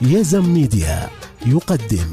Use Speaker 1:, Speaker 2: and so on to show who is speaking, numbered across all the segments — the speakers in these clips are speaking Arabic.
Speaker 1: يزم ميديا يقدم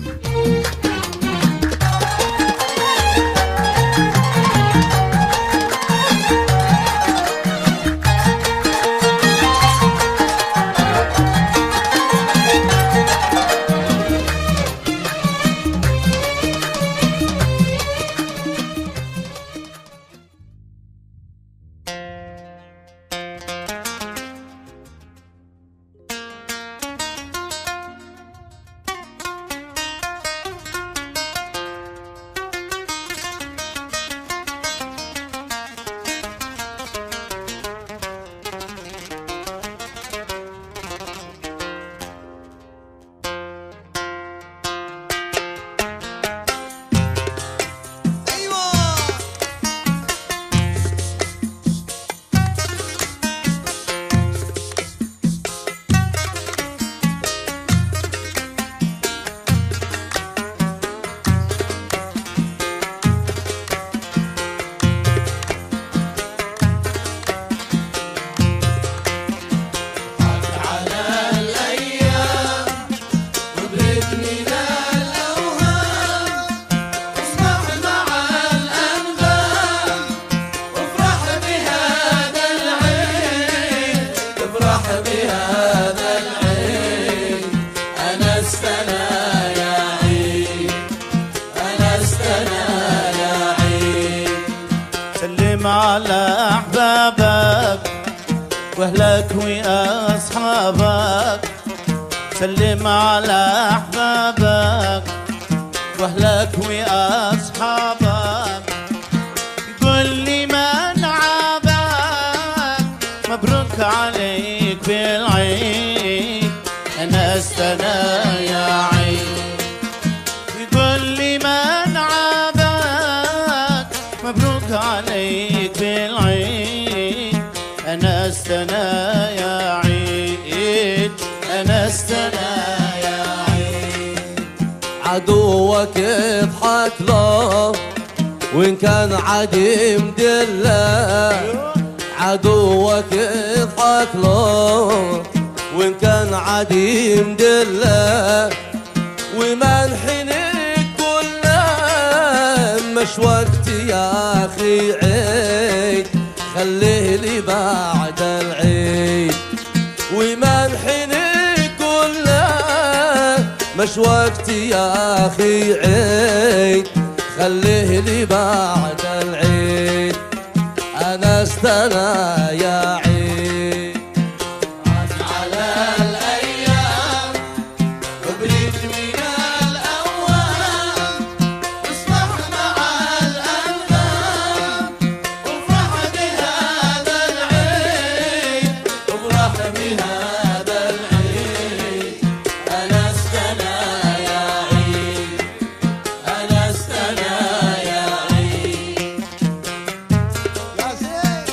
Speaker 2: على أحبابك وأهلك وأصحابك، سلم على أحبابك وأهلك وأصحابك، قل لي من عابك مبروك عليك بالعيد، أنا استنى يا عيد، قل لي من عابك مبروك عليك بالعيد، أنا استنى يا عيد، أنا استنى يا عيد.
Speaker 3: عدوك اضحك له وإن كان عديم دله، عدوك اضحك له وإن كان عديم دله، ومنحنك كله مش وقت يا أخي عيد، خليه لي بعد العيد، ومنحنك كله مش وقت يا أخي عيد، خليه لي بعد العيد، أنا استنى يا عيد. على الأيام وبريد من الأوام، واصبح مع الأنغام، وافرح بهذا العيد، وافرح بهذا العيد، أنا استنى يا عيد، أنا استنى يا عيد. يا زين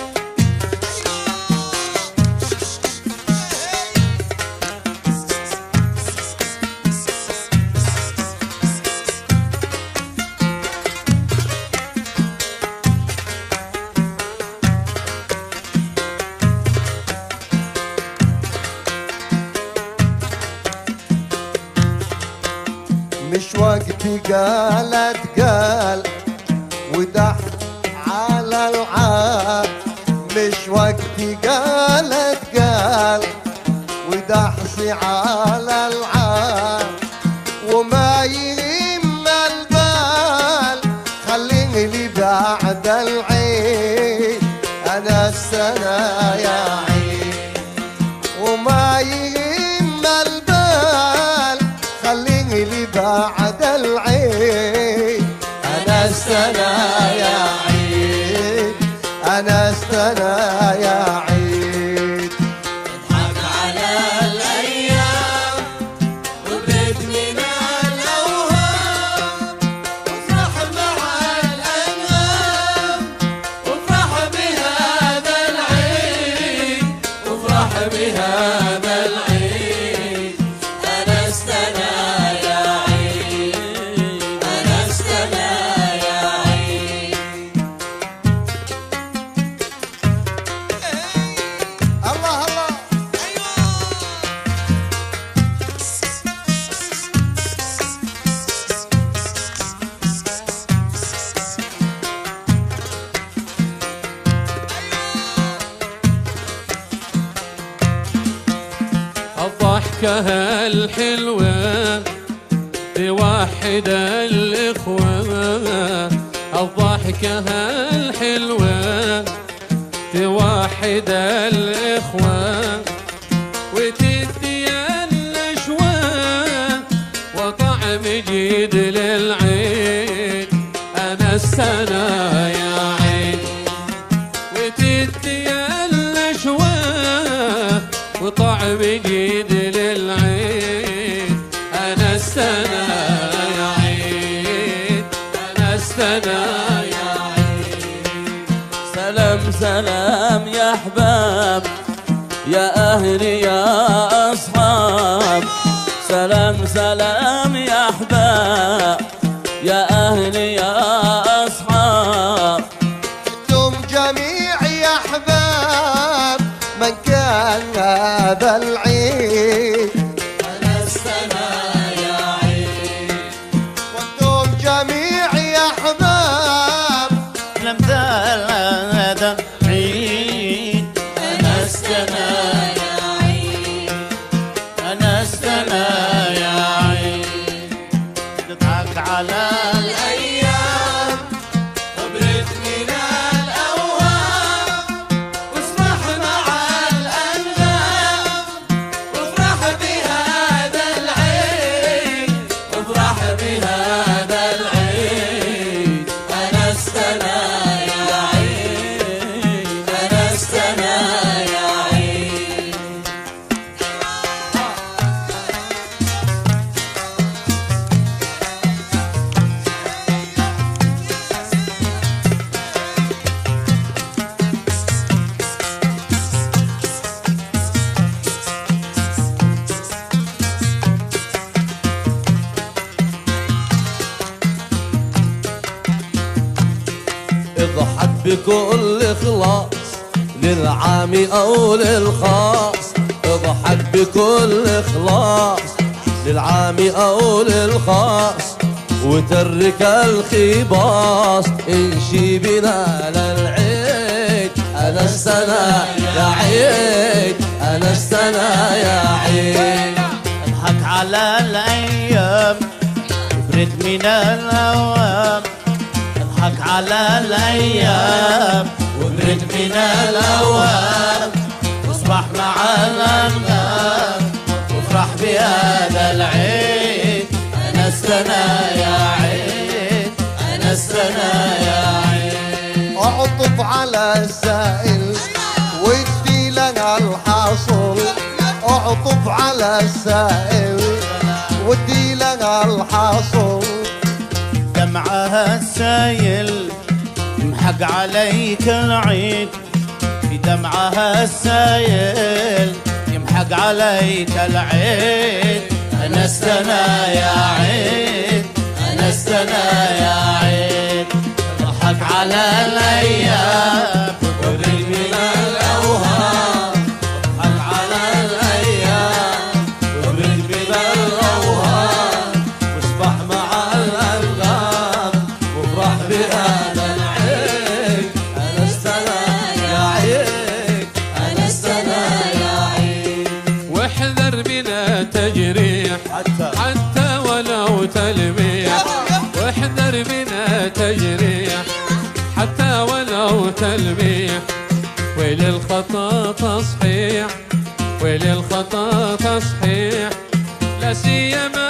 Speaker 4: مش وقتي قالت قال ودحت على العاب، مش وقتي قالت قال ودحسي على العاب، وما يهم البال خليني لي بعد العيد، أنا السنة يا عيد، وما يهم البال خليني لي بعد العيد، أنا السنة يا عيد، أنا السنة يا عيد.
Speaker 3: اضحك على الأيام
Speaker 5: الضحكة الحلوة توحد الإخوة، الضحكة الحلوة توحد الإخوة، وتدي الأشواق وطعم جديد للعين. أنا السنة يا عين، وتدي الأشواق وطعم جديد للعين. أنا السنة يا عين، أنا السنة يا عين.
Speaker 3: سلام سلام يا أحباب، يا أهلي يا أصحاب. سلام سلام يا أحباب، يا أهلي يا أصحاب.
Speaker 4: انتم جميع يا أحباب من كان هذا العيد.
Speaker 3: أنا السنة يا عيد،
Speaker 4: وانتم جميع يا أحباب
Speaker 2: لم هذا عيد.
Speaker 3: أنا السنة يا عيد،
Speaker 2: أنا السنة يا عيد. تضحك على
Speaker 3: الأيام خبرت من الأوهام، واسمح مع الأنغام، وافرح بهذا العيد، وافرح بهذا العيد. أنا السنة يا عيد، أنا السنة يا عيد. اضحك بكل إخلاص للعام أو للخاص، اضحك بكل إخلاص للعام أو للخاص، وترك الخباص امشي بنا للعيد. أنا السنة يا عيد، أنا السنة يا عيد.
Speaker 2: اضحك على الأيام برد من الأوام. اضحك على الأيام وبرد من الأوام، واصبح مع الأنغام، وافرح بهذا العيد. أنا السنة يا عيد، أنا السنة يا عيد.
Speaker 4: اعطف على السائل وادي لنا الحاصل. اعطف على السائل وادي لنا الحاصل.
Speaker 2: دمعها السايل يمحق عليك العيد، في دمعها السايل يمحق عليك العيد. أنا السنة يا عيد، أنا السنة يا عيد. اضحك على الأيام وابرد من الأوهام. اضحك على الأيام وابرد من الأوهام، واصبح مع الأنغام، وافرح بهذا العيد.
Speaker 3: أنا السنة يا عيد، أنا السنة يا عيد.
Speaker 5: واحذر من تجريح حتى ولو تلميح، واحذر من تجريح حتى ولو تلميح. وللخطا تصحيح، وللخطا تصحيح، لا سيما